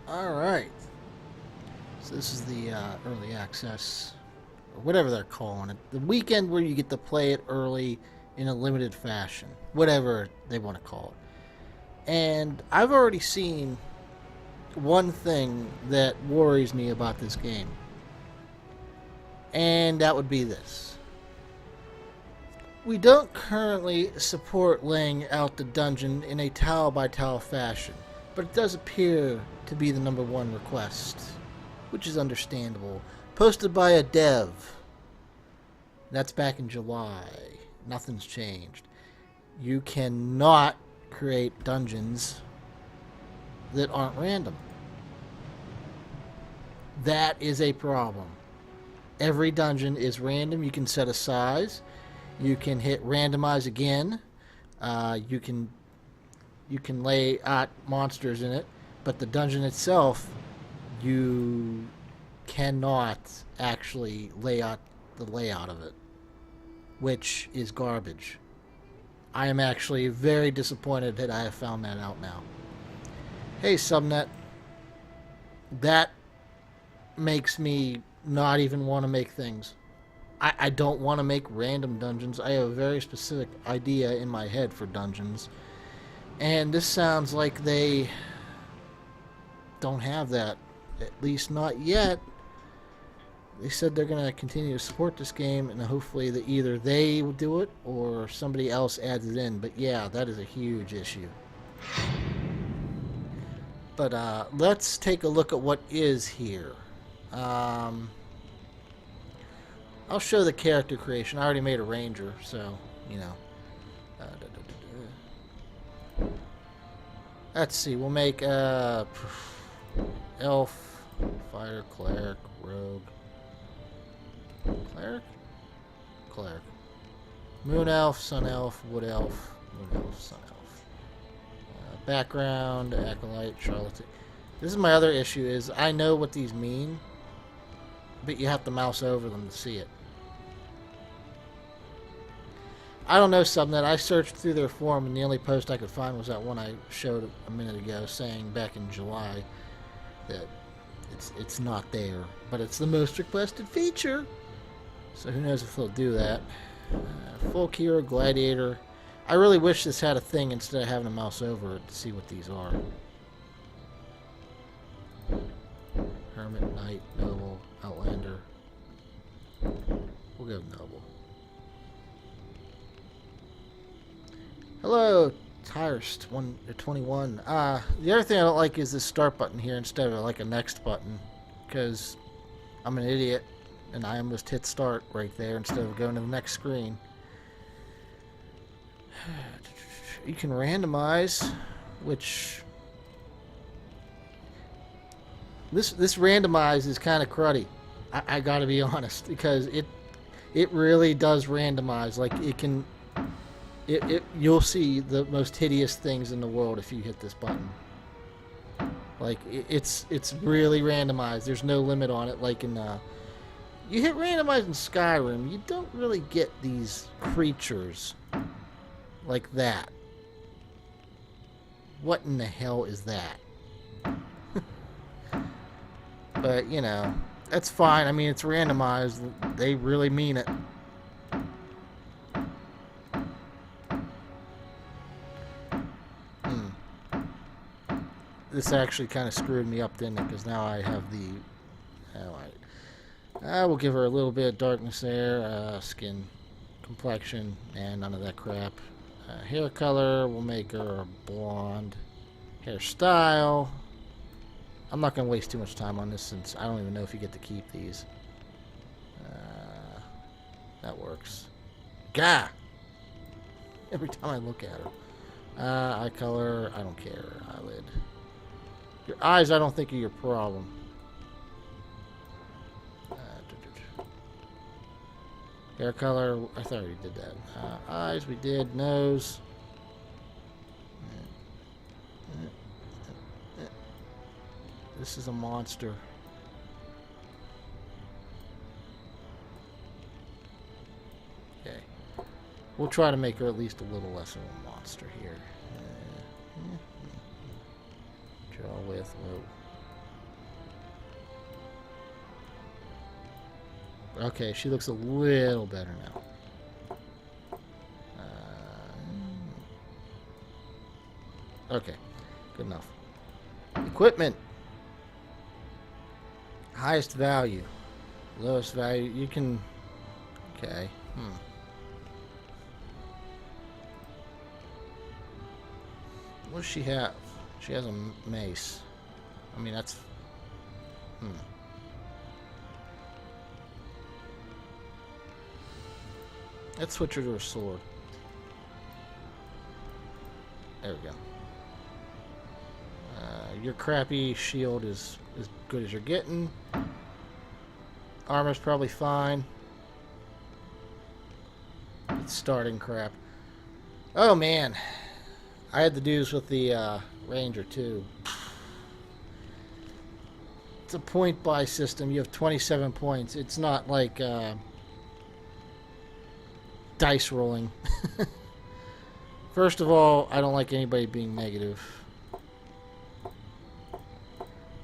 Alright. So this is the early access, or whatever they're calling it. The weekend where you get to play it early in a limited fashion. Whatever they want to call it. And I've already seen one thing that worries me about this game. And that would be this. We don't currently support laying out the dungeon in a tile by tile fashion, but it does appear to be the number one request, which is understandable. Posted by a dev. That's back in July. Nothing's changed. You cannot create dungeons that aren't random. That is a problem. Every dungeon is random. You can set a size. You can hit randomize again. You can lay out monsters in it, but the dungeon itself, you cannot actually lay out the layout of it, which is garbage. I am actually very disappointed that I have found that out now. Hey, Subnet. That makes me not even want to make things. I don't want to make random dungeons. I have a very specific idea in my head for dungeons. And this sounds like they don't have that. At least not yet. They said they're going to continue to support this game, and hopefully that either they will do it or somebody else adds it in. But yeah, that is a huge issue. But let's take a look at what is here. I'll show the character creation. I already made a ranger, so, you know. Let's see. We'll make elf, fighter, cleric, rogue. Cleric? Cleric. Moon elf, sun elf, wood elf, moon elf, sun elf. Background, acolyte, charlatan. This is my other issue is I know what these mean, but you have to mouse over them to see it. I don't know, Subnet. I searched through their forum, and the only post I could find was that one I showed a minute ago, saying back in July that it's not there, but it's the most requested feature. So who knows if they'll do that. Folk hero, gladiator. I really wish this had a thing instead of having to mouse over it to see what these are. Hermit, knight, noble, outlander. We'll go noble. Hello, Tyrst 21. The other thing I don't like is this start button here instead of like a next button, because I'm an idiot and I almost hit start right there instead of going to the next screen. You can randomize, which this randomize is kind of cruddy. I gotta be honest, because it really does randomize. Like it can. You'll see the most hideous things in the world if you hit this button. Like it's really randomized. There's no limit on it. Like in you hit randomize in Skyrim, you don't really get these creatures like that. What in the hell is that? But you know, that's fine. I mean, it's randomized. They really mean it. This actually kind of screwed me up, didn't it? Because now I have the... I will give her a little bit of darkness there. Skin, complexion, and none of that crap. Hair color, we'll make her blonde. Hairstyle. I'm not going to waste too much time on this since I don't even know if you get to keep these. That works. Gah! Every time I look at her. Eye color, I don't care. Eyelid. Your eyes, I don't think, are your problem. Hair color, I thought I already did that. Eyes, we did. Nose. This is a monster. Okay. We'll try to make her at least a little less of a monster here. Draw with, whoa. Okay, she looks a little better now. Okay, good enough. Equipment. Highest value. Lowest value. You can... Okay. What does she have? She has a mace. I mean, that's... Let's switch her to her sword. There we go. Your crappy shield is as good as you're getting. Armor's probably fine. It's starting crap. Oh man, I had to do this with the Ranger too. It's a point buy system. You have 27 points. It's not like dice rolling. First of all, I don't like anybody being negative.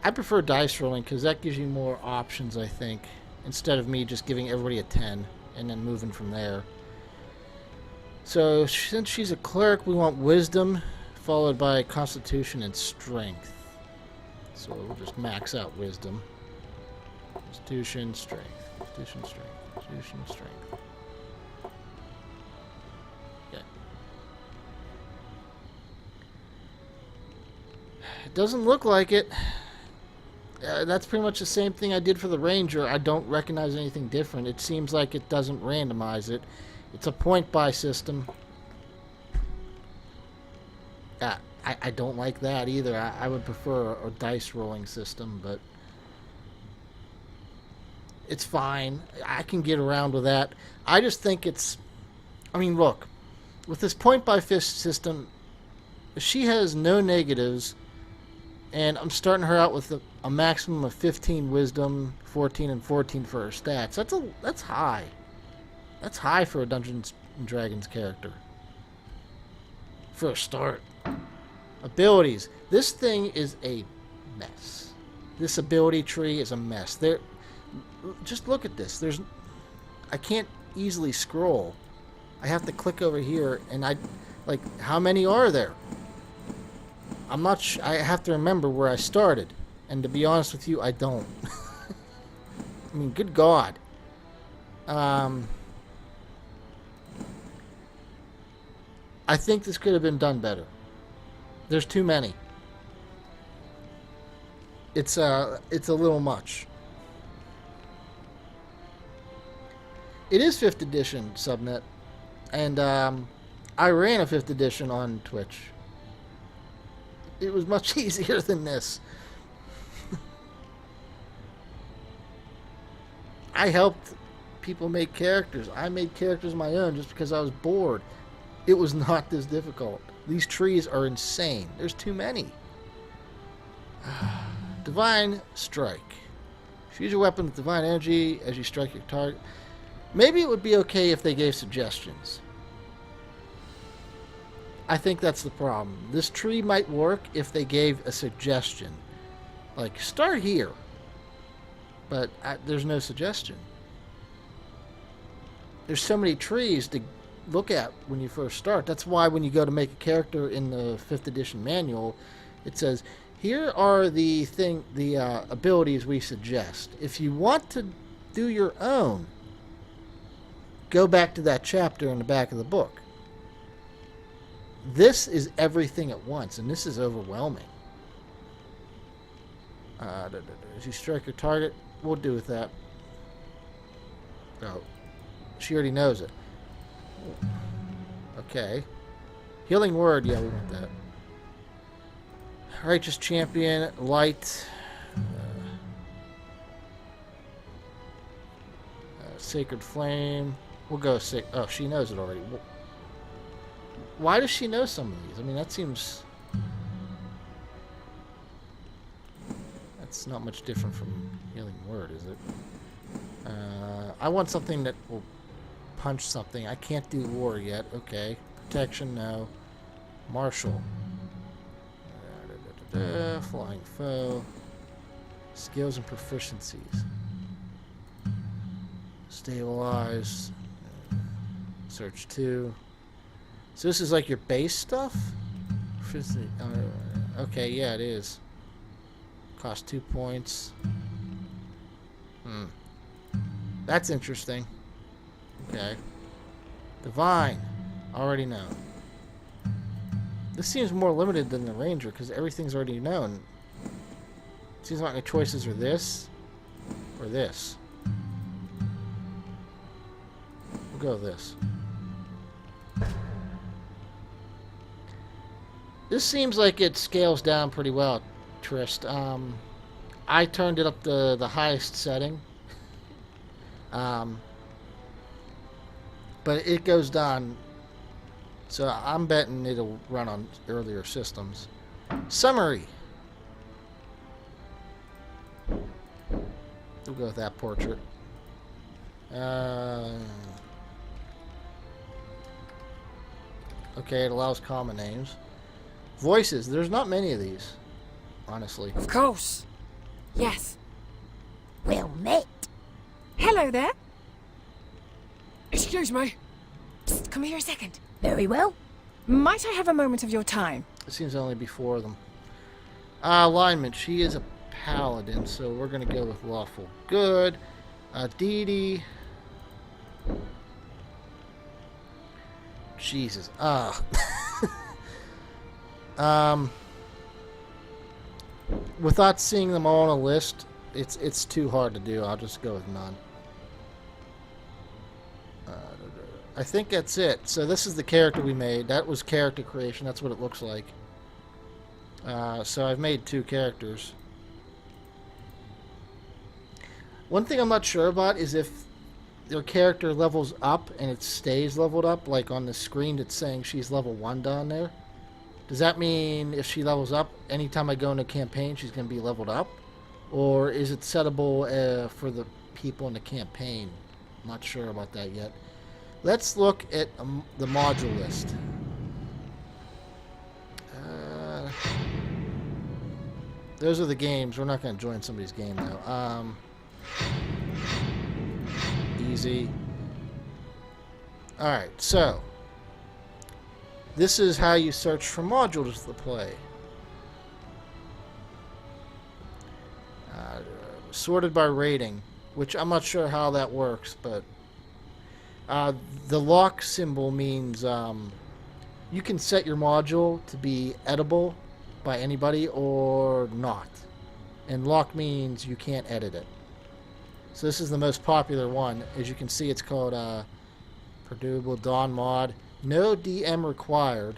I prefer dice rolling because that gives you more options, I think, instead of me just giving everybody a 10 and then moving from there. So, since she's a cleric, we want wisdom, followed by constitution and strength. So, we'll just max out wisdom. Constitution, strength. Constitution, strength. Constitution, strength. Okay. It doesn't look like it. That's pretty much the same thing I did for the Ranger. I don't recognize anything different. It seems like it doesn't randomize it. It's a point buy system. I don't like that either. I would prefer a dice rolling system, but it's fine. I can get around with that. I just think it's... I mean, look. With this point buy fist system, she has no negatives, and I'm starting her out with a maximum of 15 wisdom, 14 and 14 for her stats. That's high. That's high for a Dungeons and Dragons character. For a start. Abilities. This thing is a mess. This ability tree is a mess. Just look at this. I can't easily scroll. I have to click over here, and how many are there? I'm not I have to remember where I started. And to be honest with you, I don't. I mean, good God. I think this could have been done better. There's too many. It's a little much. It is 5th edition, Subnet. And I ran a 5th edition on Twitch. It was much easier than this. I helped people make characters. I made characters of my own just because I was bored. It was not this difficult. These trees are insane. There's too many. Divine Strike. Use your weapon with divine energy as you strike your target. Maybe it would be okay if they gave suggestions. I think that's the problem. This tree might work if they gave a suggestion. Like, start here. But there's no suggestion. There's so many trees to look at when you first start. That's why when you go to make a character in the 5th edition manual, it says, here are the abilities we suggest. If you want to do your own, go back to that chapter in the back of the book. This is everything at once, and this is overwhelming. As you strike your target, we'll do with that. Oh, she already knows it. Okay. Healing word, yeah, we want that. Righteous champion, light. Sacred flame. We'll go oh, she knows it already. Why does she know some of these? I mean, that seems... That's not much different from healing word, is it? I want something that will punch something. I can't do war yet. Okay. Protection, no. Martial. Flying foe. Skills and proficiencies. Stabilize. Search 2. So this is like your base stuff? Okay, yeah, it is. Cost 2 points. That's interesting. Okay. Divine. Already know. This seems more limited than the Ranger because everything's already known. Seems like my choices are this or this. We'll go with this. This seems like it scales down pretty well, Trist. I turned it up to the highest setting. But it goes down. So I'm betting it'll run on earlier systems. Summary. We'll go with that portrait. Okay, it allows common names. Voices. There's not many of these, honestly. Of course. Yes. Well met. Hello there. Excuse me. Psst, come here a second. Very well. Might I have a moment of your time? It seems to only be 4 of them. Alignment. She is a paladin, so we're going to go with lawful good. Dee Dee. Jesus. Without seeing them all on a list, it's too hard to do. I'll just go with none. I think that's it. So this is the character we made. That was character creation. That's what it looks like. So I've made 2 characters. One thing I'm not sure about is if your character levels up and it stays leveled up. Like on the screen it's saying she's level 1 down there. Does that mean if she levels up, anytime I go into a campaign, she's going to be leveled up? Or is it settable for the people in the campaign? I'm not sure about that yet. Let's look at the module list. Those are the games. We're not going to join somebody's game, though. Easy. Alright, so this is how you search for modules to play. Sorted by rating, which I'm not sure how that works, but the lock symbol means you can set your module to be edible by anybody or not. And lock means you can't edit it. So this is the most popular one. As you can see, it's called Perdurable Dawn Mod. No DM required.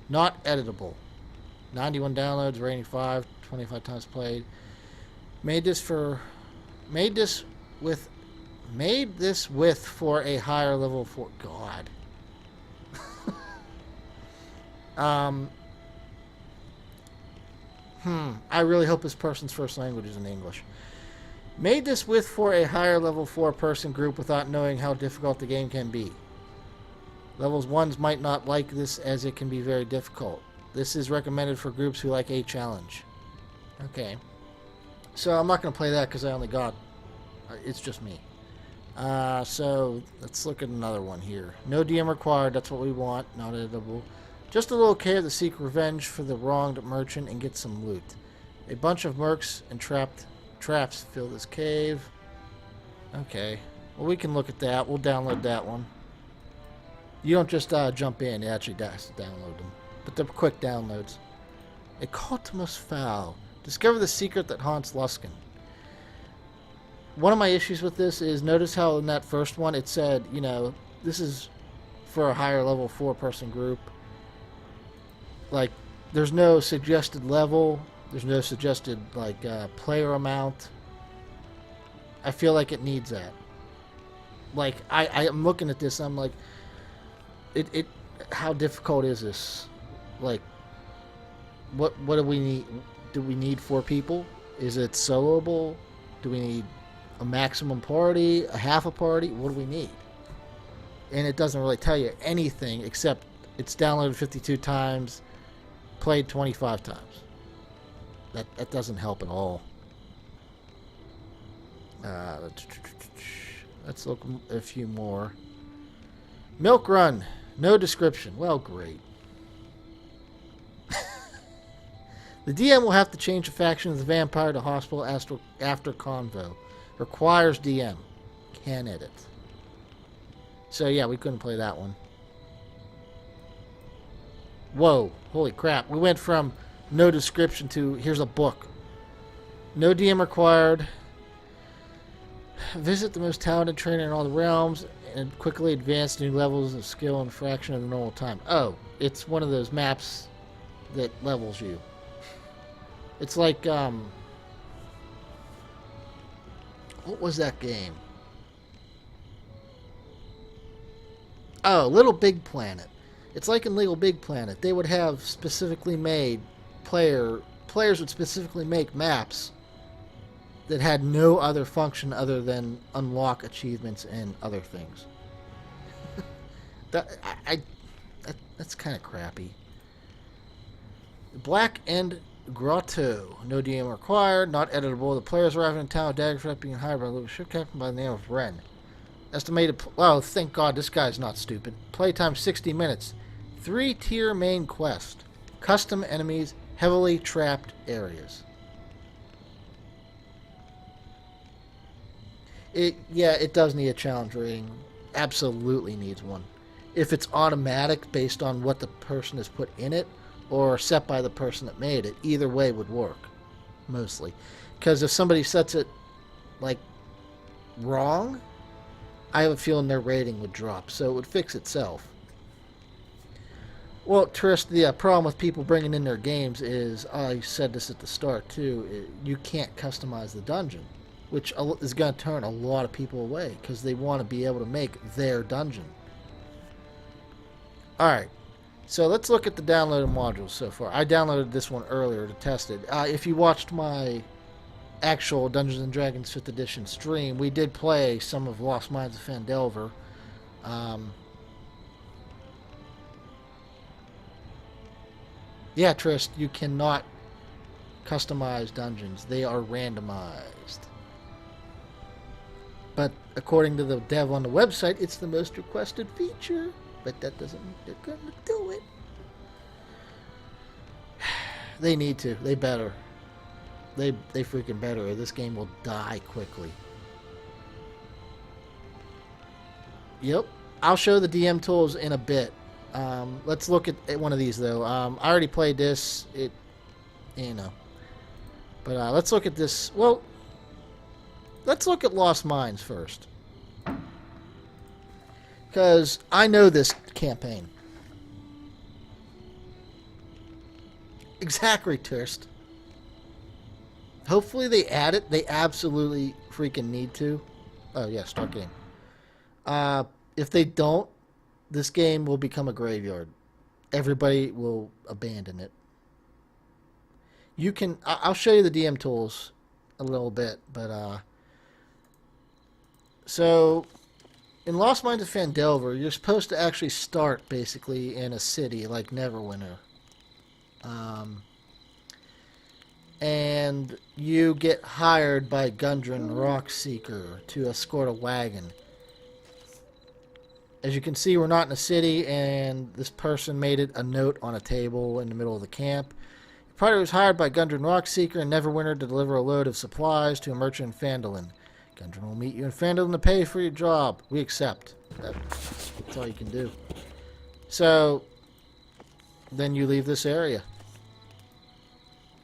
Not editable. 91 downloads, rating 5, 25 times played. Made this with for a higher level for God. I really hope this person's first language is in English. Made this with for a higher level 4-person group without knowing how difficult the game can be. Levels 1s might not like this as it can be very difficult. This is recommended for groups who like a challenge. Okay. So I'm not going to play that because I only got... it's just me. So let's look at another one here. No DM required. That's what we want. Not editable. Just a little care to seek revenge for the wronged merchant and get some loot. A bunch of mercs and traps fill this cave. Okay. Well, we can look at that. We'll download that one. You don't just jump in. It actually has to download them. But they're quick downloads. A Cultimus Fowl. Discover the secret that haunts Luskan. One of my issues with this is notice how in that first one it said, you know, this is for a higher level 4-person group. Like, there's no suggested level. There's no suggested, like, player amount. I feel like it needs that. Like, I'm looking at this, I'm like, how difficult is this? Like, what do we need? Do we need 4 people? Is it soloable? Do we need a maximum party? A half a party? What do we need? And it doesn't really tell you anything except it's downloaded 52 times, played 25 times. That doesn't help at all. Let's look a few more. Milk Run. No description. Well, great. The DM will have to change the faction of the vampire to hospital after convo. Requires DM. Can edit. So yeah, we couldn't play that one. Whoa. Holy crap. We went from no description to here's a book. No DM required. Visit the most talented trainer in all the realms and quickly advance new levels of skill in a fraction of the normal time. Oh, it's one of those maps that levels you. It's like, what was that game? Oh, Little Big Planet. It's like in Little Big Planet. They would have specifically made players would specifically make maps that had no other function other than unlock achievements and other things. That's kind of crappy. Black End Grotto. No DM required. Not editable. The players arriving in town with Daggerfett being hired by a little ship captain by the name of Ren. Estimated... Oh, thank God this guy's not stupid. Playtime 60 minutes. 3-tier main quest. Custom enemies. Heavily trapped areas. It does need a challenge rating. Absolutely needs one. If it's automatic based on what the person has put in it, or set by the person that made it, either way would work. Mostly. Because if somebody sets it, like, wrong, I have a feeling their rating would drop. So it would fix itself. Well, Trist, the problem with people bringing in their games is, I said this at the start too, you can't customize the dungeon. Which is going to turn a lot of people away because they want to be able to make their dungeon. Alright, so let's look at the downloaded modules so far. I downloaded this one earlier to test it. If you watched my actual Dungeons & Dragons 5th Edition stream, we did play some of Lost Mines of Phandelver. Yeah, Trist, you cannot customize dungeons. They are randomized. But according to the dev on the website, it's the most requested feature. But that doesn't mean they're going to do it. They need to. They better. They freaking better, or this game will die quickly. Yep. I'll show the DM tools in a bit. Let's look at one of these, though. I already played this. But let's look at this. Well, let's look at Lost Mines first. Because I know this campaign. Exactly, Turst. Hopefully they add it. They absolutely freaking need to. Oh, yeah, start game. If they don't, this game will become a graveyard. Everybody will abandon it. You can... I'll show you the DM tools a little bit, but... So, in Lost Mines of Phandelver, you're supposed to actually start, basically, in a city like Neverwinter. And you get hired by Gundren Rockseeker to escort a wagon. As you can see, we're not in a city, and this person made it a note on a table in the middle of the camp. The party was hired by Gundren Rockseeker and Neverwinter to deliver a load of supplies to a merchant in Phandalin. Gundren will meet you in Phandalin to pay for your job. We accept. That's all you can do. So, then you leave this area.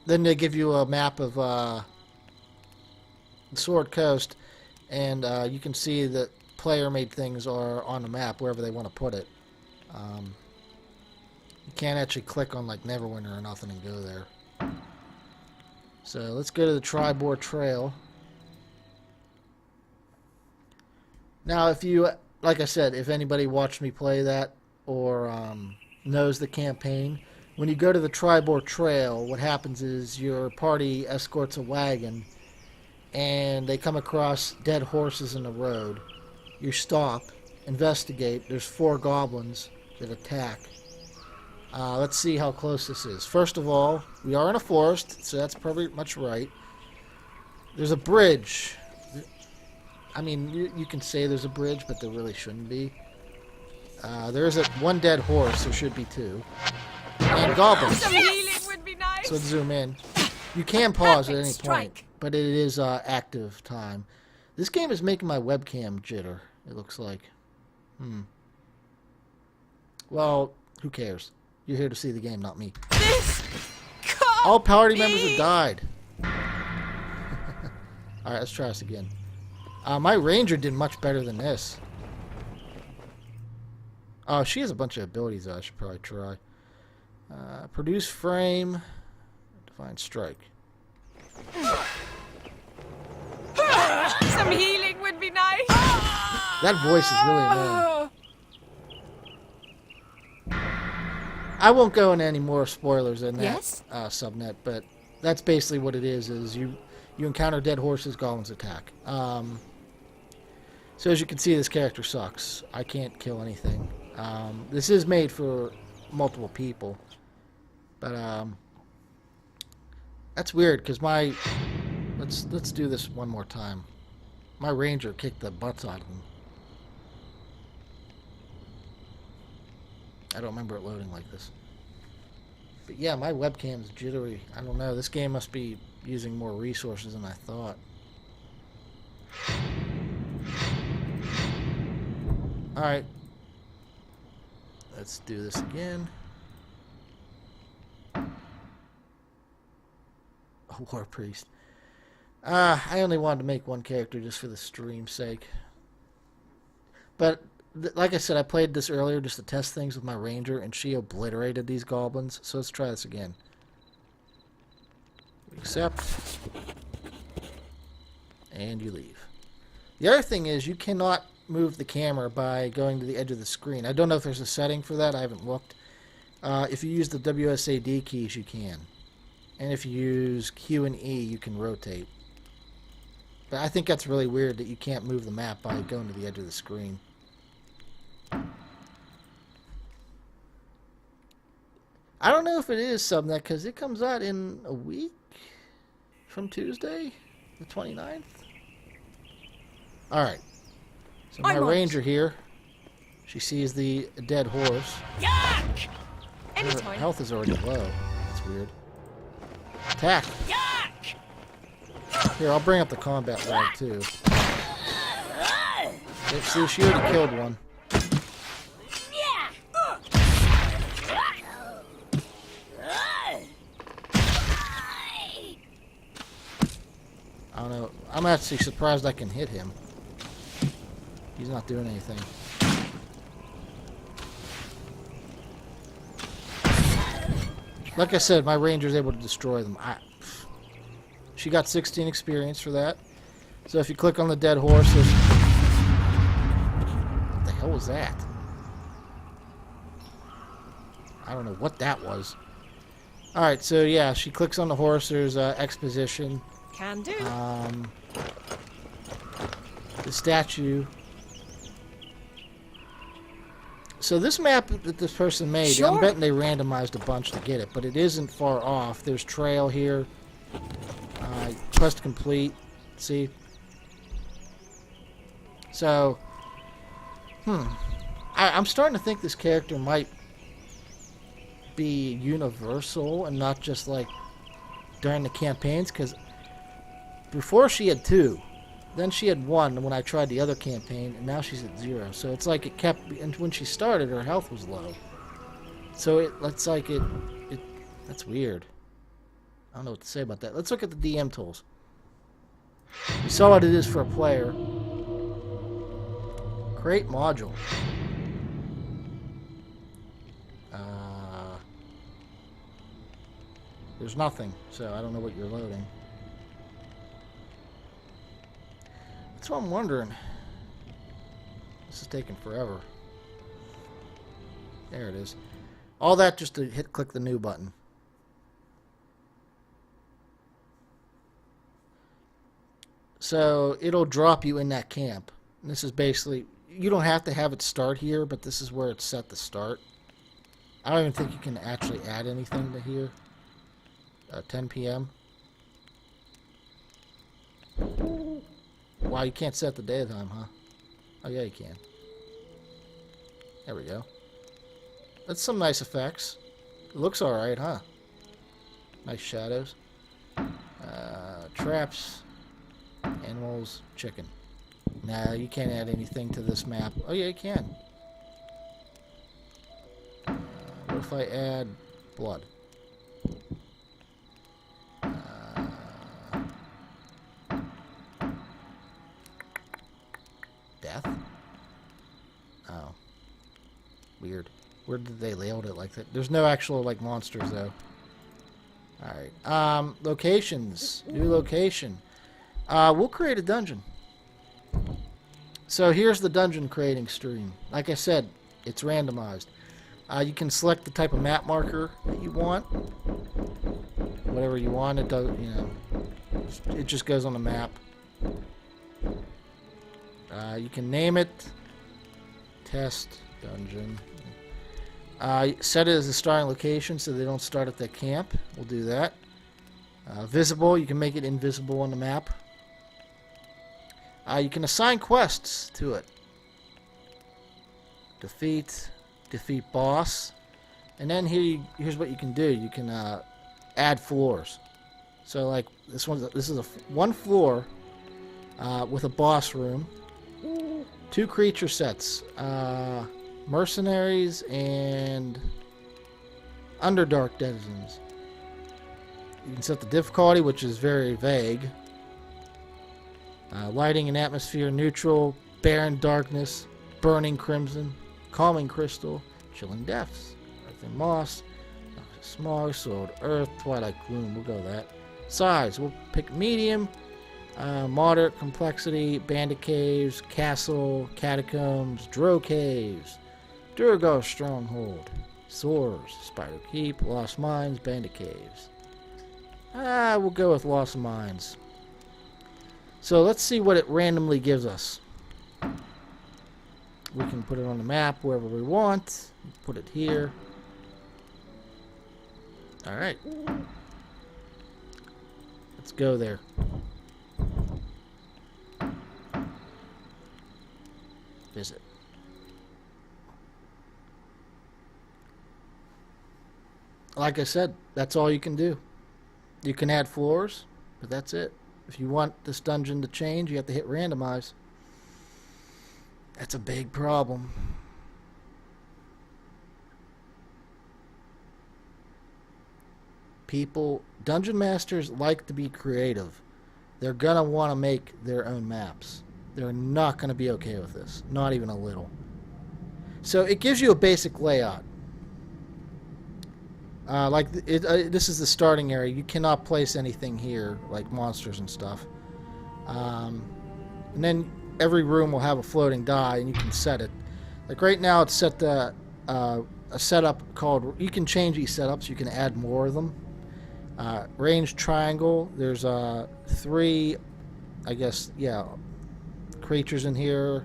Then they give you a map of the Sword Coast, and you can see that player-made things are on the map wherever they want to put it. You can't actually click on like Neverwinter or nothing and go there. So let's go to the Triboar Trail. Now, if you, like I said, if anybody watched me play that or knows the campaign, when you go to the Triboar Trail, what happens is your party escorts a wagon and they come across dead horses in the road. You stop, investigate. There's 4 goblins that attack. Let's see how close this is. First of all, we are in a forest, so that's probably much right. There's a bridge. I mean, you can say there's a bridge, but there really shouldn't be. There's one dead horse. There should be 2. And goblins. Some healing would be nice. So let's zoom in. You can pause at Perfect any point, strike. but it is active time. This game is making my webcam jitter, it looks like. Well, who cares? You're here to see the game, not me. This can't All party be. members have died. Alright, let's try this again. My ranger did much better than this. Oh, she has a bunch of abilities that I should probably try. Produce frame. Define strike. Some healing would be nice. That voice is really annoying. I won't go into any more spoilers than that, Yes? Subnet, but that's basically what it is you encounter dead horses, goblins attack. So as you can see, this character sucks. I can't kill anything. This is made for multiple people, but that's weird because let's do this one more time. My ranger kicked the butts out of him. I don't remember it loading like this. But yeah, my webcam's jittery. I don't know. This game must be using more resources than I thought. Alright. Let's do this again. A war priest. I only wanted to make one character just for the stream's sake. But like I said, I played this earlier just to test things with my ranger, and she obliterated these goblins. So let's try this again. Accept. And you leave. The other thing is you cannot move the camera by going to the edge of the screen. I don't know if there's a setting for that. I haven't looked. If you use the WSAD keys, you can. And if you use Q and E, you can rotate. But I think that's really weird that you can't move the map by going to the edge of the screen. I don't know if it is Subnet because it comes out in a week from Tuesday, the 29th. Alright. So my ranger here, she sees the dead horse. Yuck! Her Anytime. health is already low. That's weird. Attack! Yuck! Here, I'll bring up the combat log too. See, she already killed one. I don't know. I'm actually surprised I can hit him. He's not doing anything. Like I said, my ranger's able to destroy them. She got 16 experience for that. So if you click on the dead horse, there's... What the hell was that? I don't know what that was. Alright, so yeah, she clicks on the horse, there's exposition. Can do. The statue. So this map that this person made, Sure. I'm betting they randomized a bunch to get it, but it isn't far off. There's trail here. Quest complete. See? So, I'm starting to think this character might be universal and not just like during the campaigns, because before she had 2, then she had 1 when I tried the other campaign, and now she's at 0. So it's like it kept, and when she started, her health was low. So it's like it that's weird. I don't know what to say about that. Let's look at the DM tools. You saw what it is for a player. Create module. There's nothing, so I don't know what you're loading. That's what I'm wondering. This is taking forever. There it is. All that just to click the new button. So it'll drop you in that camp. And this is basically, you don't have to have it start here, but this is where it's set to start. I don't even think you can actually add anything to here. 10 p.m. Wow, you can't set the daytime, huh? Oh, yeah, you can. There we go. That's some nice effects. It looks alright, huh? Nice shadows. Traps. Animals. Chicken. Nah, you can't add anything to this map. Oh, yeah, you can. What if I add blood? Death? Oh. Weird. Where did they layout it like that? There's no actual, like, monsters, though. Alright. Locations. New location. We'll create a dungeon. So here's the dungeon creating screen. Like I said, it's randomized. You can select the type of map marker that you want. Whatever you want, it does, you know. It just goes on the map. You can name it. Test dungeon. Set it as a starting location so they don't start at the camp. We'll do that. Visible, you can make it invisible on the map. You can assign quests to it. Defeat boss. And then here's what you can do. You can add floors. So like this is one floor with a boss room. 2 creature sets. Mercenaries and Underdark denizens. You can set the difficulty, which is very vague. Lighting and atmosphere neutral, barren darkness, burning crimson, calming crystal, chilling depths, earth and moss, smog, soiled earth, twilight gloom. We'll go with that. Size, we'll pick medium, moderate complexity, bandit caves, castle, catacombs, drow caves, Durgar stronghold, sores, spider keep, lost mines, bandit caves. We'll go with lost mines. So let's see what it randomly gives us. We can put it on the map wherever we want. Put it here. Alright. Let's go there. Visit. Like I said, that's all you can do. You can add floors, but that's it. If you want this dungeon to change, you have to hit randomize. That's a big problem. Dungeon masters like to be creative. They're gonna want to make their own maps. They're not gonna be okay with this. Not even a little. So it gives you a basic layout. This is the starting area. You cannot place anything here, like monsters and stuff. And then every room will have a floating die, and you can set it. Like right now, it's set to a setup called. You can change these setups. You can add more of them. Range triangle. There's 3, I guess, yeah, creatures in here.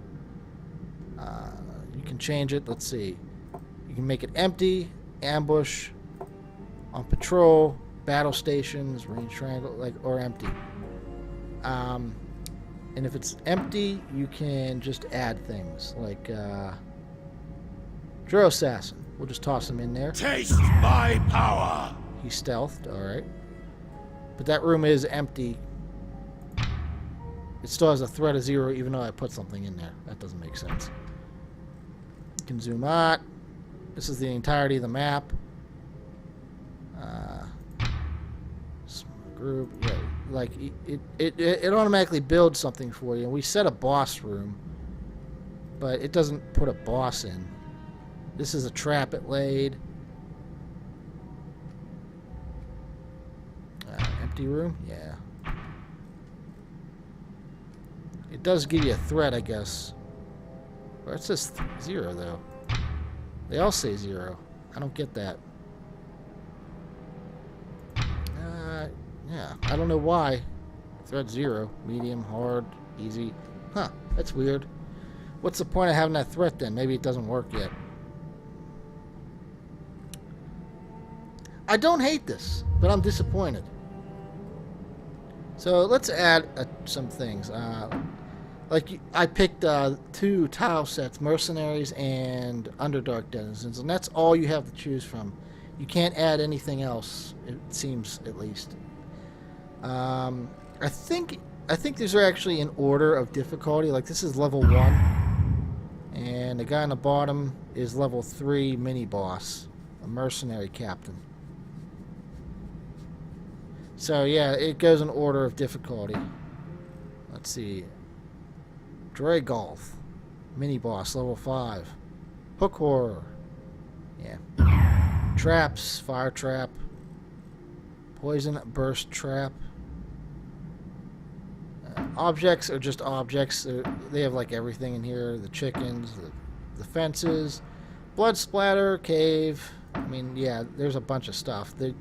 You can change it. Let's see. You can make it empty, ambush. On patrol, battle stations, range triangle, or empty. And if it's empty, you can just add things like Drow Assassin. We'll just toss him in there. Taste my power. He's stealthed, all right. But that room is empty. It still has a threat of 0, even though I put something in there. That doesn't make sense. You can zoom out. This is the entirety of the map. Group, yeah, like it automatically builds something for you. And we set a boss room, but it doesn't put a boss in. This is a trap it laid. Empty room, yeah. It does give you a threat, I guess. Or it says 0 though. They all say 0. I don't get that. Yeah, I don't know why. Threat 0, medium, hard, easy. Huh, that's weird. What's the point of having that threat then? Maybe it doesn't work yet. I don't hate this, but I'm disappointed. So let's add some things. Like, I picked 2 tile sets, Mercenaries and Underdark Denizens, and that's all you have to choose from. You can't add anything else, it seems, at least. I think these are actually in order of difficulty. Like, this is level 1, and the guy on the bottom is level 3 mini-boss, a Mercenary Captain. So, yeah, it goes in order of difficulty. Let's see. Dragolf, mini-boss, level 5. Hook Horror. Yeah. Traps, Fire Trap. Poison Burst Trap. Objects are just objects. They have like everything in here. The chickens, the fences, blood splatter, cave. I mean, yeah, there's a bunch of stuff. We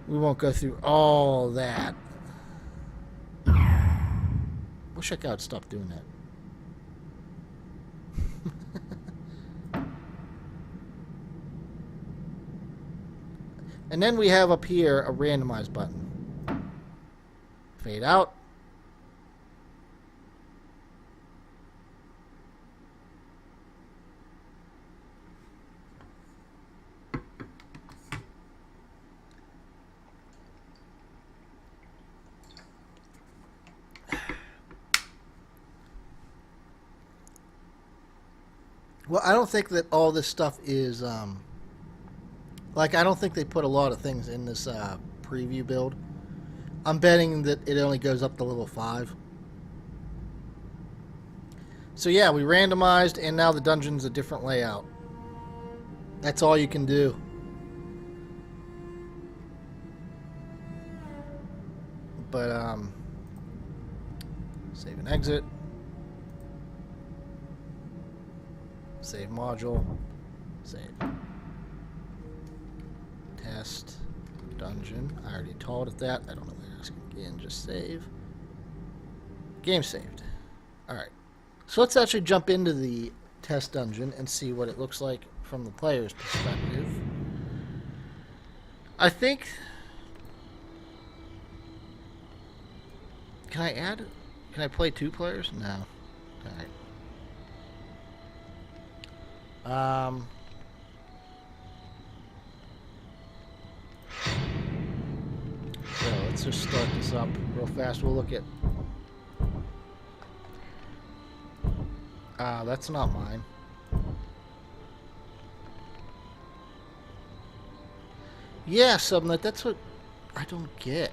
won't go through all that. Wish I could stop doing that. And then we have up here a randomize button. Fade out. Well, I don't think that all this stuff is, like, I don't think they put a lot of things in this preview build. I'm betting that it only goes up to level 5. So yeah, we randomized, and now the dungeon's a different layout. That's all you can do. But, save and exit. Save module. Save. Test. Dungeon. I already told it that. I don't know where it's again. Just save. Game saved. Alright. So let's actually jump into the test dungeon and see what it looks like from the player's perspective. I think... Can I add... Can I play 2 players? No. Alright. So let's just start this up real fast. We'll look at... that's not mine. Yeah, Subnet, that's what I don't get.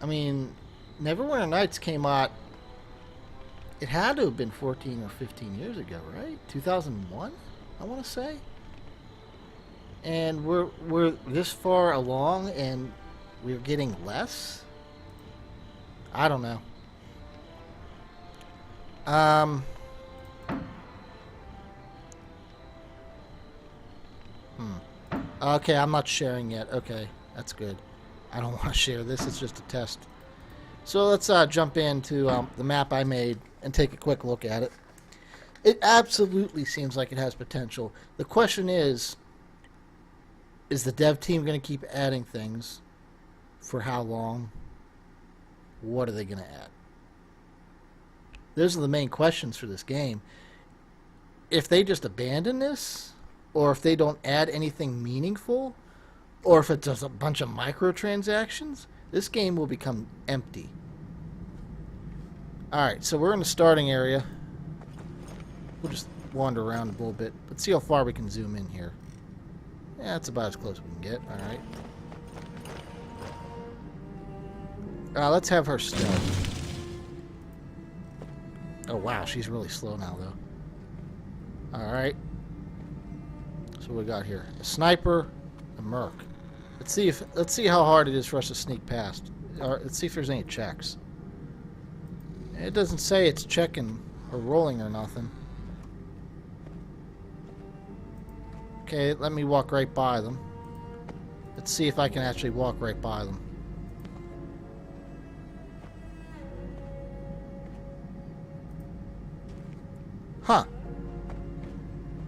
I mean, Neverwinter Nights came out... It had to have been 14 or 15 years ago, right? 2001, I want to say. And we're this far along, and we're getting less? I don't know. Okay, I'm not sharing yet. Okay, that's good. I don't want to share this. It's just a test. So let's jump into the map I made and take a quick look at it. It absolutely seems like it has potential. The question is the dev team going to keep adding things? For how long? What are they going to add? Those are the main questions for this game. If they just abandon this, or if they don't add anything meaningful, or if it's just a bunch of microtransactions, this game will become empty. Alright, so we're in the starting area. We'll just wander around a little bit. Let's see how far we can zoom in here. Yeah, that's about as close as we can get. Alright. Let's have her stealth. Oh wow, she's really slow now though. Alright. So what we got here? A sniper, a merc. Let's see how hard it is for us to sneak past. Let's see if there's any checks. It doesn't say it's checking or rolling or nothing. Okay, let me walk right by them. Let's see if I can actually walk right by them. Huh.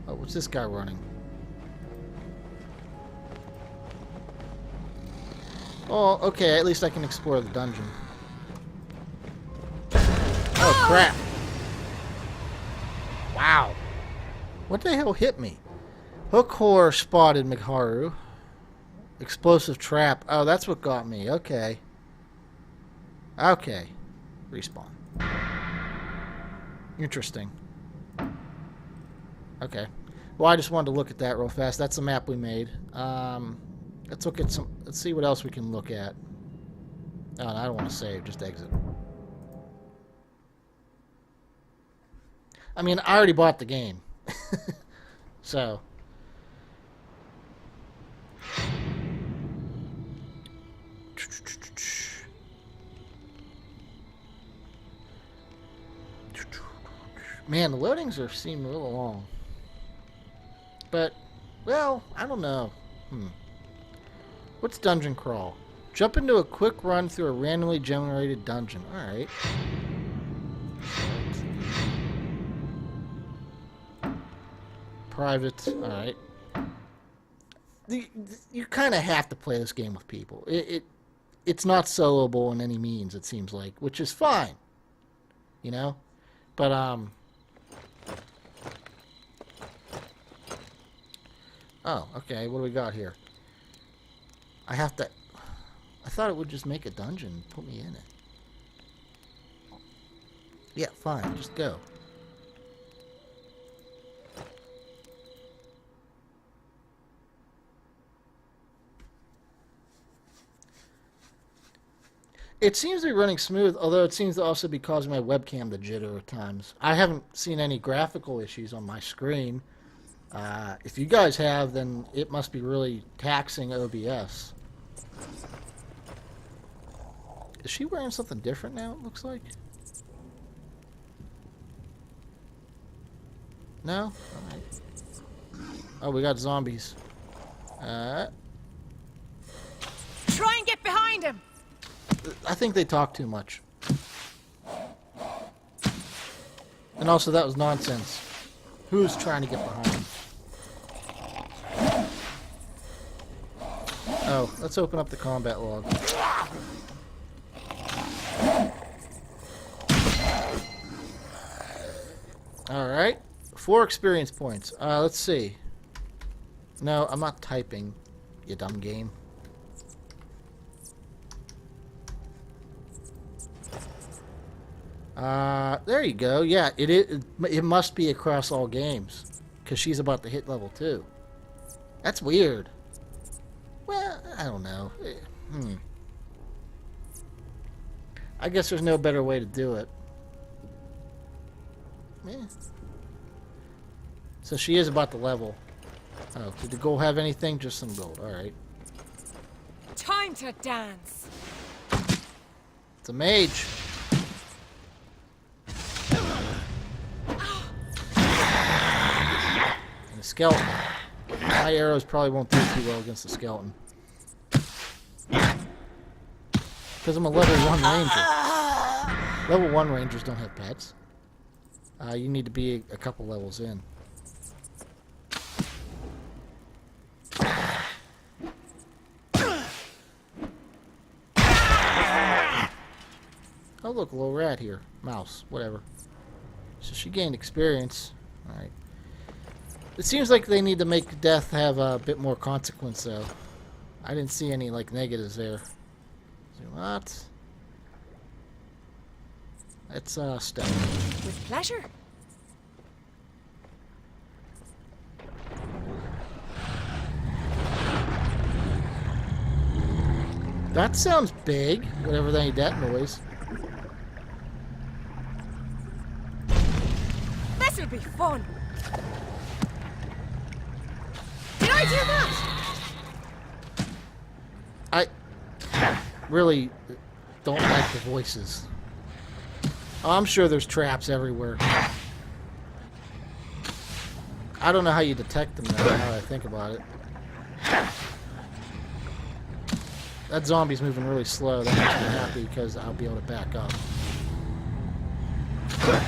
Oh, what's this guy running? Oh, okay, at least I can explore the dungeon. crap. Wow. What the hell hit me? Hook whore spotted Mikharu. Explosive trap. Oh, that's what got me. Okay. Okay. Respawn. Interesting. Okay. Well, I just wanted to look at that real fast. That's the map we made. Let's look at some. Let's see what else we can look at. Oh, no, I don't want to save. Just exit. I mean, I already bought the game. So. Man, the loadings seem a little long. But, well, I don't know. What's dungeon crawl? Jump into a quick run through a randomly generated dungeon. Alright. Private. Alright. You kind of have to play this game with people. It's not soloable in any means, it seems like, which is fine. You know? But, oh, okay, what do we got here? I have to... I thought it would just make a dungeon and put me in it. Yeah, fine, just go. It seems to be running smooth, although it seems to also be causing my webcam to jitter at times. I haven't seen any graphical issues on my screen. If you guys have, then it must be really taxing OBS. Is she wearing something different now, it looks like? No? Alright. Oh, we got zombies. Try and get behind him. I think they talk too much. And also, that was nonsense. Who's trying to get behind him? Oh, let's open up the combat log. Alright. 4 experience points. Let's see. No, I'm not typing, you dumb game. There you go. Yeah, it must be across all games. Because she's about to hit level 2. That's weird. Well, I don't know. I guess there's no better way to do it. Yeah. So she is about to level. Oh, did the goal have anything? Just some gold. Alright. Time to dance. It's a mage. And a skeleton. My arrows probably won't do too well against the skeleton. Because I'm a level 1 ranger. Level 1 rangers don't have pets. You need to be a couple levels in. Oh look, a little rat here. Mouse, whatever. So she gained experience. Alright. It seems like they need to make death have a bit more consequence, though. I didn't see any, like, negatives there. What? Let's, step. With pleasure. That sounds big, whatever they made that noise. This'll be fun. Did I do that? I really don't like the voices. Oh, I'm sure there's traps everywhere. I don't know how you detect them now, now that I think about it. That zombie's moving really slow. That makes me happy because I'll be able to back up.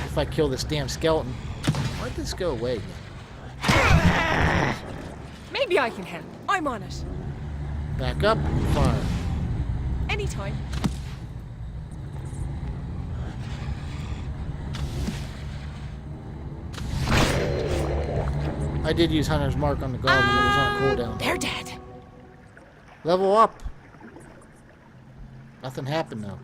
If I kill this damn skeleton. Why'd this go away again? Maybe I can help. I'm on it. Back up, fire. Anytime. I did use Hunter's Mark on the goblin. It was on a cooldown. They're dead. Level up. Nothing happened though.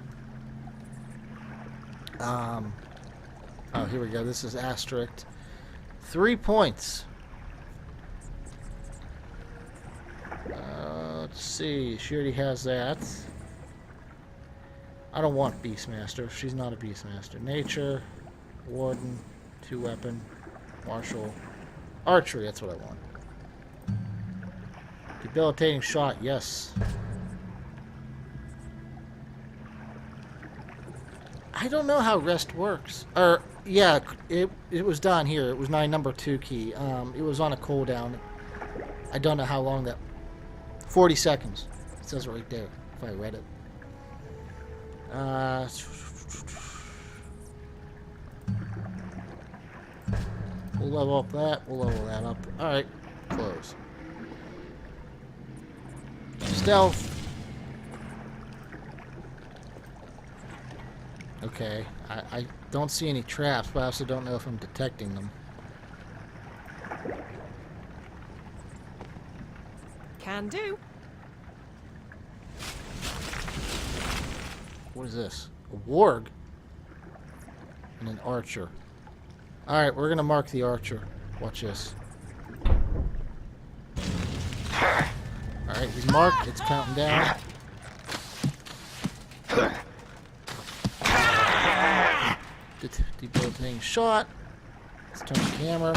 Oh, here we go. This is asterisk. 3 points. Let's see. She already has that. I don't want Beastmaster. She's not a Beastmaster. Nature, Warden, 2-weapon, Martial, Archery. That's what I want. Debilitating shot. Yes. I don't know how rest works. Or yeah, it was down here. It was my number 2 key. It was on a cooldown. I don't know how long that. 40 seconds. It says it right there. If I read it. We'll level up that. We'll level that up. All right. Close. Stealth. Okay, I don't see any traps, but I also don't know if I'm detecting them. Can do. What is this? A warg? And an archer. Alright, we're gonna mark the archer. Watch this. Alright, he's marked. It's counting down. Debilitating shot. Let's turn the camera.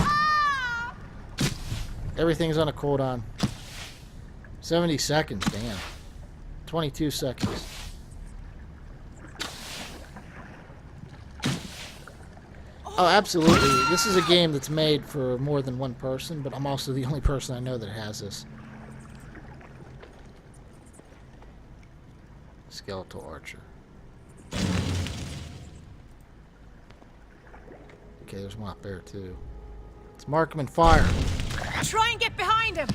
Everything's on a cooldown. 70 seconds, damn. 22 seconds. Oh, absolutely. This is a game that's made for more than one person, but I'm also the only person I know that has this. Skeletal Archer. Okay, there's one up there too. Let's mark him and fire. Try and get behind him.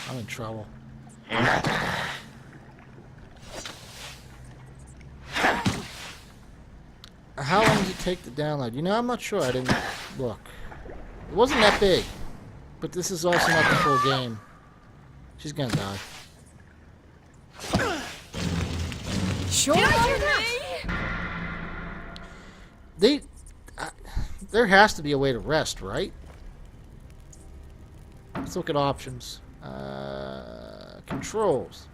I'm in trouble. How long did it take to download? You know, I'm not sure. I didn't look. It wasn't that big. But this is also not the full game. She's gonna die. Sure. There has to be a way to rest, right? Let's look at options. Controls.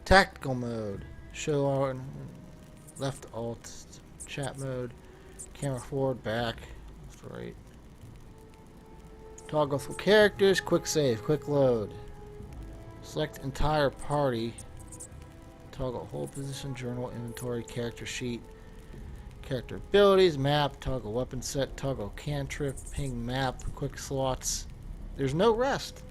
Tactical mode. Show on left alt. Chat mode. Camera forward, back, left, right. Toggle for characters. Quick save. Quick load. Select entire party. Toggle hold position. Journal inventory. Character sheet. Character abilities. Map. Toggle weapon set. Toggle cantrip. Ping map. Quick slots. There's no rest.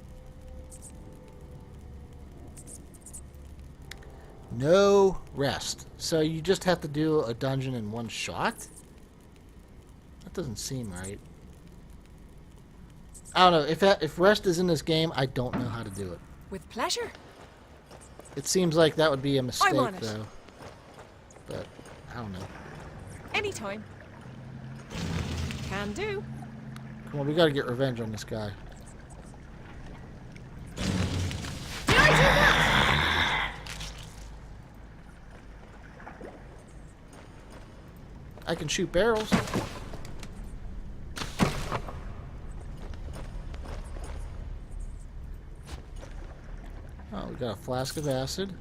No rest. So you just have to do a dungeon in one shot? That doesn't seem right. I don't know. If rest is in this game, I don't know how to do it. With pleasure. It seems like that would be a mistake, I'm on it. though. But I don't know. Anytime. Can do. Come on, we gotta get revenge on this guy. Did I do that? I can shoot barrels. Oh, we got a flask of acid.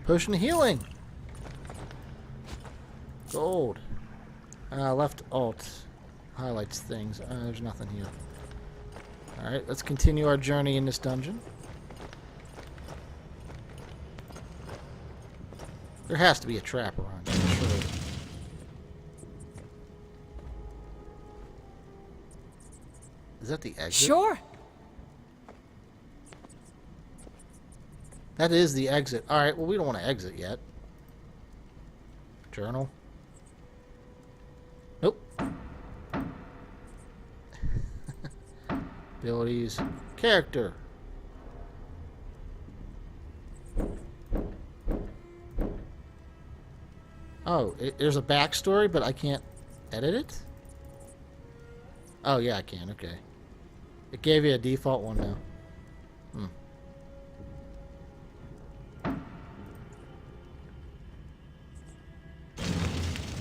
Potion of healing. Gold. Left alt. Highlights things. There's nothing here. Alright, let's continue our journey in this dungeon. There has to be a trap around here, surely. Is that the exit? Sure. That is the exit. Alright, well, we don't want to exit yet. Journal. Nope. Abilities. Character. Oh, there's a backstory, but I can't edit it? Oh, yeah, I can. Okay. It gave you a default one now.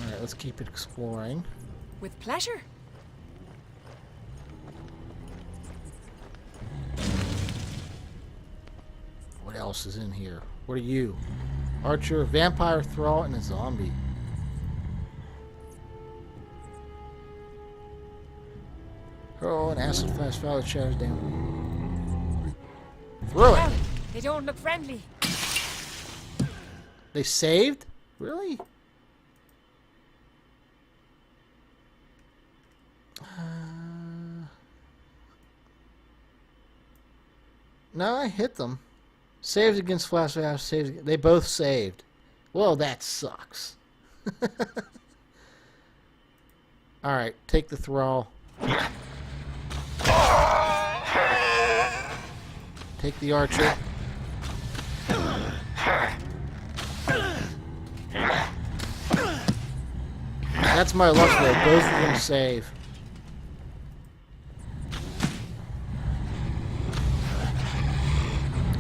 Alright, let's keep exploring. With pleasure. What else is in here? What are you? Archer, vampire, thrall, and a zombie. Hurl an acid flash fire that shatters down. Throw it! Well, they don't look friendly. They saved? Really? No, I hit them. Saves against flash fire, saves. They both saved. Well, that sucks. Alright, take the thrall. Take the archer. That's my luck though. Both of them save.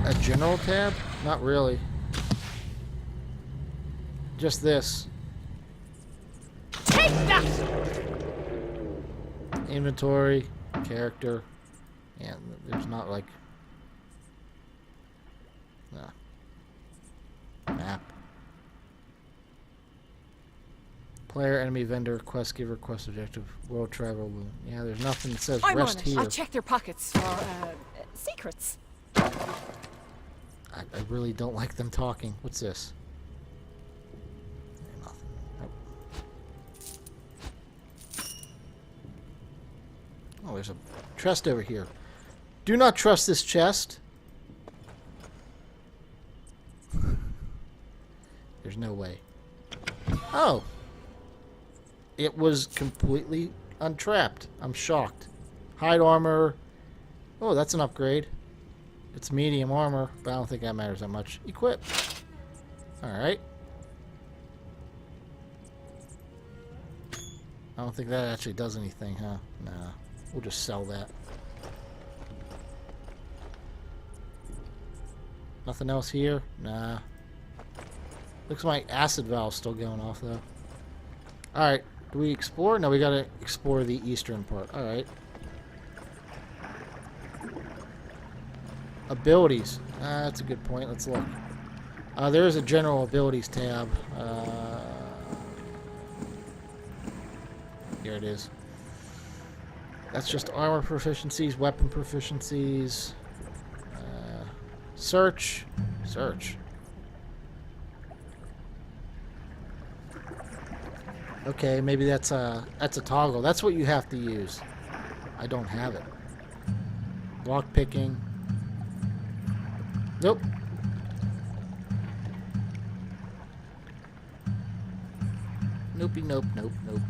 A general tab? Not really. Just this. Take that! Inventory, character. Yeah, there's not like... Map. Player, enemy, vendor, quest giver, quest objective, world travel. Yeah, there's nothing that says I'm rest on it. here. I'll check their pockets for secrets. I really don't like them talking. What's this? Nothing. Nope. Oh, there's a chest over here. Do not trust this chest. There's no way. Oh! It was completely untrapped. I'm shocked. Hide armor. Oh, that's an upgrade. It's medium armor, but I don't think that matters that much. Equip. Alright. I don't think that actually does anything, huh? Nah. We'll just sell that. Nothing else here? Nah. Looks like acid valve's still going off, though. Alright. Do we explore? No, we gotta explore the eastern part. Alright. Abilities. That's a good point. Let's look. There is a general abilities tab. Here it is. That's just armor proficiencies, weapon proficiencies. Search. Search. Okay, maybe that's a toggle. That's what you have to use. I don't have it. Lock picking. Nope. Nope, nope, nope, nope.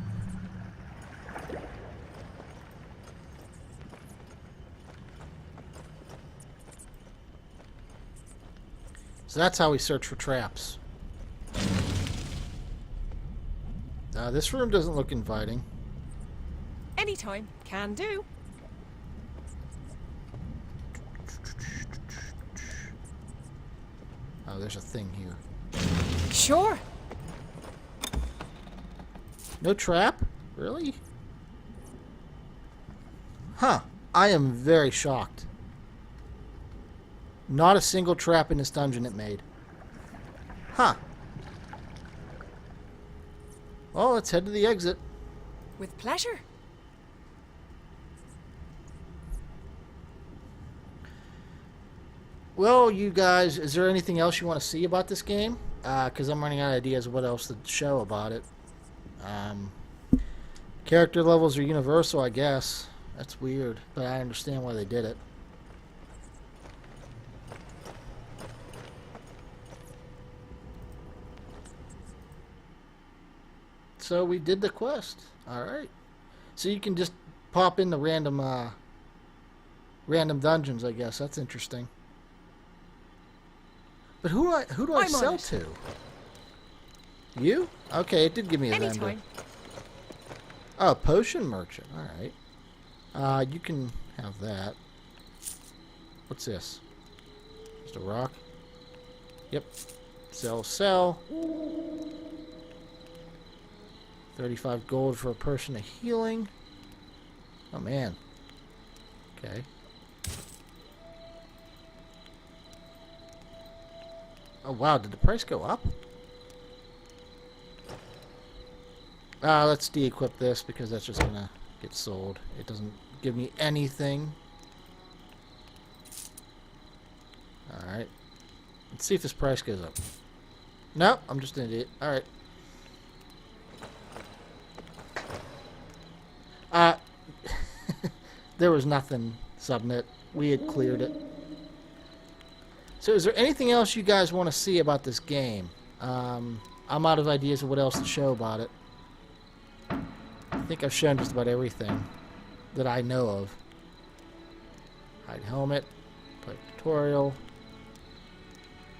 So that's how we search for traps. This room doesn't look inviting. Anytime. Can do. Oh, there's a thing here. Sure. No trap? Really? Huh. I am very shocked. Not a single trap in this dungeon it made. Huh. Well, let's head to the exit. With pleasure. Well, you guys, is there anything else you want to see about this game? Because I'm running out of ideas of what else to show about it. Character levels are universal, I guess. That's weird, but I understand why they did it. So we did the quest. Alright. So you can just pop in the random Random dungeons, I guess. That's interesting. But who do I I'm on sell it. to? You? Okay, it did give me a vendor. Anytime. Oh, potion merchant. All right. You can have that. What's this? Just a rock? Yep. Sell, sell. 35 gold for a person of healing. Oh, man. Okay. Oh, wow. Did the price go up? Let's de-equip this because that's just going to get sold. It doesn't give me anything. Alright. Let's see if this price goes up. No, I'm just an idiot. Alright. There was nothing, Subnet. We had cleared it. So is there anything else you guys want to see about this game? I'm out of ideas of what else to show about it. I think I've shown just about everything that I know of. Hide helmet, play tutorial,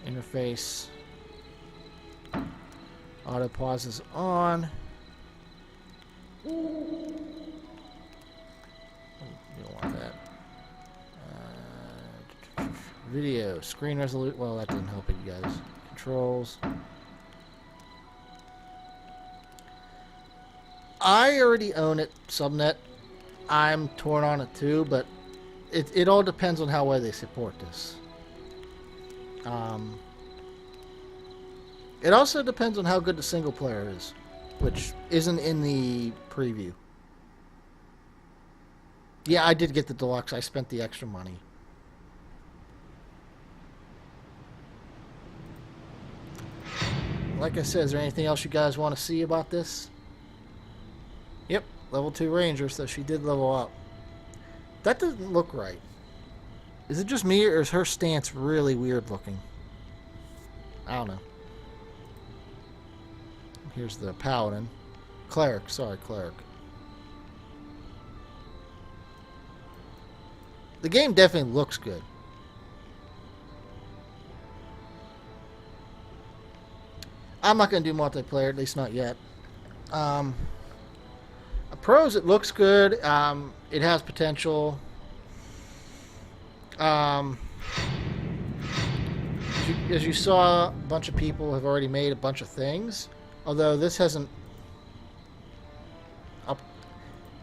interface, auto pause is on. You don't want that. Video, screen resolution. Well, that didn't help it, you guys. Controls. I already own it, Subnet. I'm torn on it too, but it all depends on how well they support this. It also depends on how good the single player is, which isn't in the preview. Yeah, I did get the deluxe. I spent the extra money. Like I said, is there anything else you guys want to see about this? Yep, level 2 ranger, so she did level up. That doesn't look right. Is it just me, or is her stance really weird looking? I don't know. Here's the paladin. Cleric, sorry, cleric. The game definitely looks good. I'm not going to do multiplayer, at least not yet. Pros, it looks good. It has potential. As you saw, a bunch of people have already made a bunch of things. Although this hasn't... It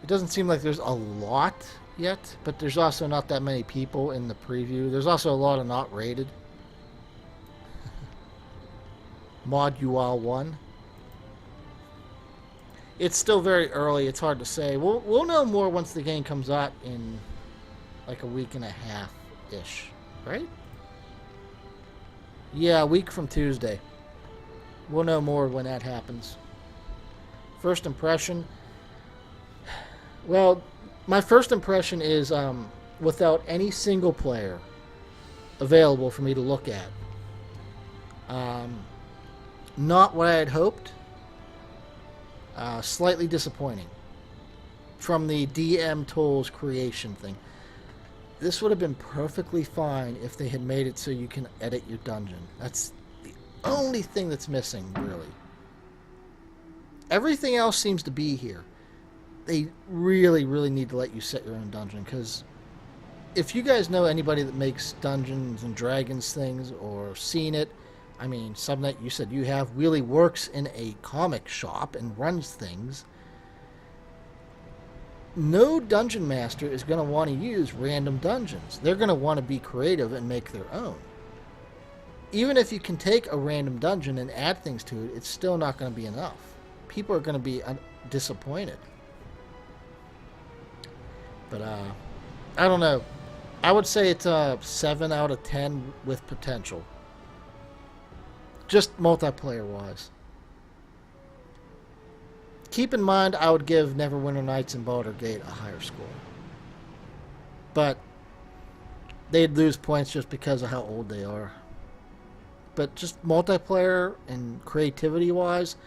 doesn't seem like there's a lot yet, but there's also not that many people in the preview. There's also a lot of not rated. Mod UL 1. It's still very early. It's hard to say. We'll know more once the game comes out in like a week and a half-ish, right? Yeah, a week from Tuesday. We'll know more when that happens. First impression. Well, my first impression is without any single player available for me to look at. Not what I had hoped. Slightly disappointing. From the DM Tools creation thing. This would have been perfectly fine if they had made it so you can edit your dungeon. That's the only thing that's missing, really. Everything else seems to be here. They really, really need to let you set your own dungeon, because if you guys know anybody that makes Dungeons and Dragons things or seen it, I mean, Subnet, you said you have, really works in a comic shop and runs things. No dungeon master is going to want to use random dungeons. They're going to want to be creative and make their own. Even if you can take a random dungeon and add things to it, it's still not going to be enough. People are going to be disappointed. But, I don't know. I would say it's a 7 out of 10 with potential. Just multiplayer-wise. Keep in mind, I would give Neverwinter Nights and Baldur's Gate a higher score. But they'd lose points just because of how old they are. But just multiplayer and creativity-wise,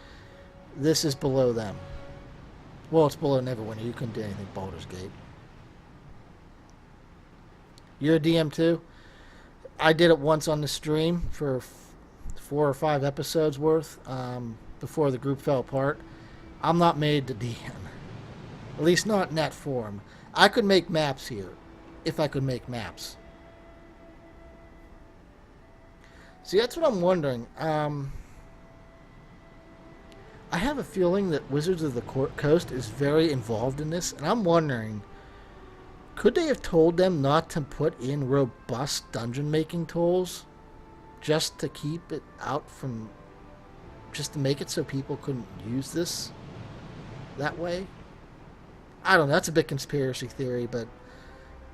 this is below them. Well, it's below Neverwinter. You couldn't do anything Baldur's Gate. You're a DM too? I did it once on the stream for 4 or 5 episodes worth before the group fell apart. I'm not made to DM. At least not in that form. I could make maps here. If I could make maps. See, that's what I'm wondering. I have a feeling that Wizards of the Coast is very involved in this, and I'm wondering, could they have told them not to put in robust dungeon making tools just to keep it out from, just to make it so people couldn't use this that way? I don't know, that's a big conspiracy theory, but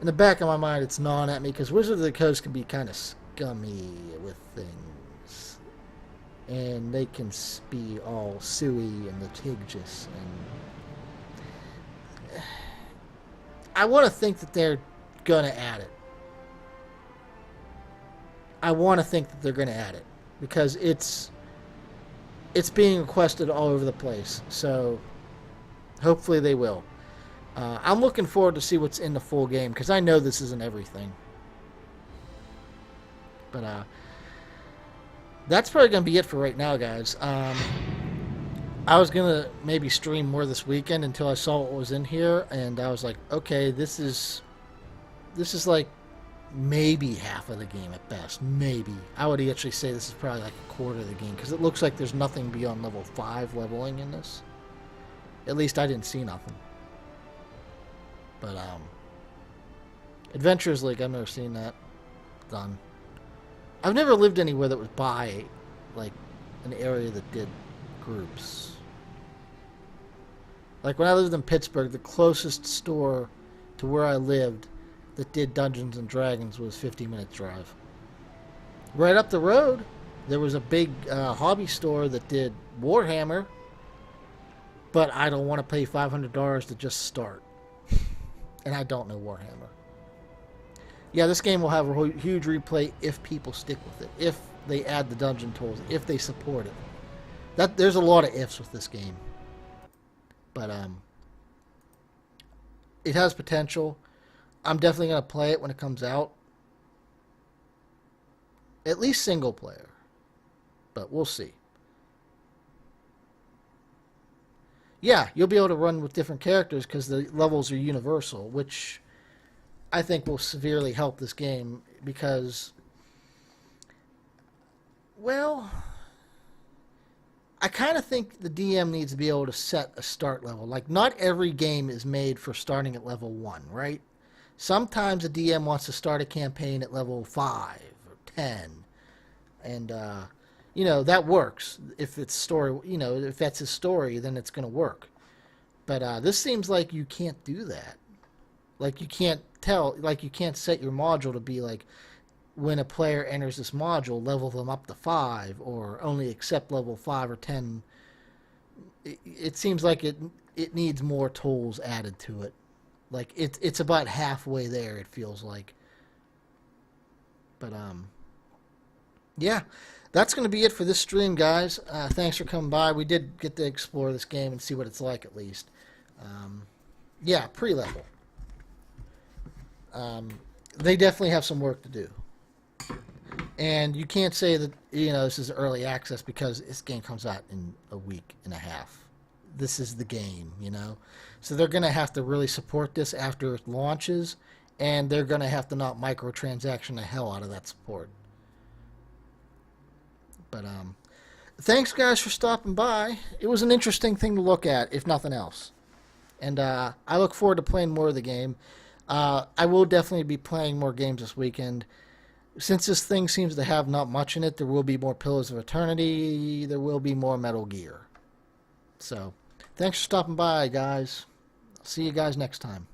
in the back of my mind it's gnawing at me because Wizards of the Coast can be kind of scummy with things. And they can be all suey and litigious, and I want to think that they're gonna add it. I want to think that they're gonna add it because it's being requested all over the place. So hopefully they will. I'm looking forward to see what's in the full game because I know this isn't everything. But that's probably going to be it for right now, guys. I was going to maybe stream more this weekend until I saw what was in here, and I was like, okay, this is like maybe half of the game at best. Maybe. I would actually say this is probably like a quarter of the game because it looks like there's nothing beyond level 5 leveling in this. At least I didn't see nothing. But Adventurers League, I've never seen that done. I've never lived anywhere that was by like an area that did groups. Like when I lived in Pittsburgh, the closest store to where I lived that did Dungeons and Dragons was 50-minute drive. Right up the road, there was a big hobby store that did Warhammer, but I don't want to pay $500 to just start. And I don't know Warhammer. Yeah, this game will have a huge replay if people stick with it. If they add the dungeon tools. If they support it. There's a lot of ifs with this game. But it has potential. I'm definitely going to play it when it comes out. At least single player. But we'll see. Yeah, you'll be able to run with different characters because the levels are universal, which I think will severely help this game because, well, I kind of think the DM needs to be able to set a start level. Like, not every game is made for starting at level 1, right? Sometimes a DM wants to start a campaign at level 5 or 10, and you know, that works. If it's story, you know, if that's his story, then it's going to work. But this seems like you can't do that. Like you can't you can't set your module to be like, when a player enters this module, level them up to 5, or only accept level 5 or 10. It seems like it needs more tools added to it. Like it's about halfway there, it feels like. But yeah. That's going to be it for this stream, guys. Thanks for coming by. We did get to explore this game and see what it's like, at least. Yeah, pre-level. They definitely have some work to do. And you can't say that, you know, this is early access because this game comes out in a week and a half. This is the game, you know. So they're going to have to really support this after it launches, and they're going to have to not microtransaction the hell out of that support. But thanks, guys, for stopping by. It was an interesting thing to look at, if nothing else. And I look forward to playing more of the game. I will definitely be playing more games this weekend. Since this thing seems to have not much in it, there will be more Pillars of Eternity. There will be more Metal Gear. So, thanks for stopping by, guys. See you guys next time.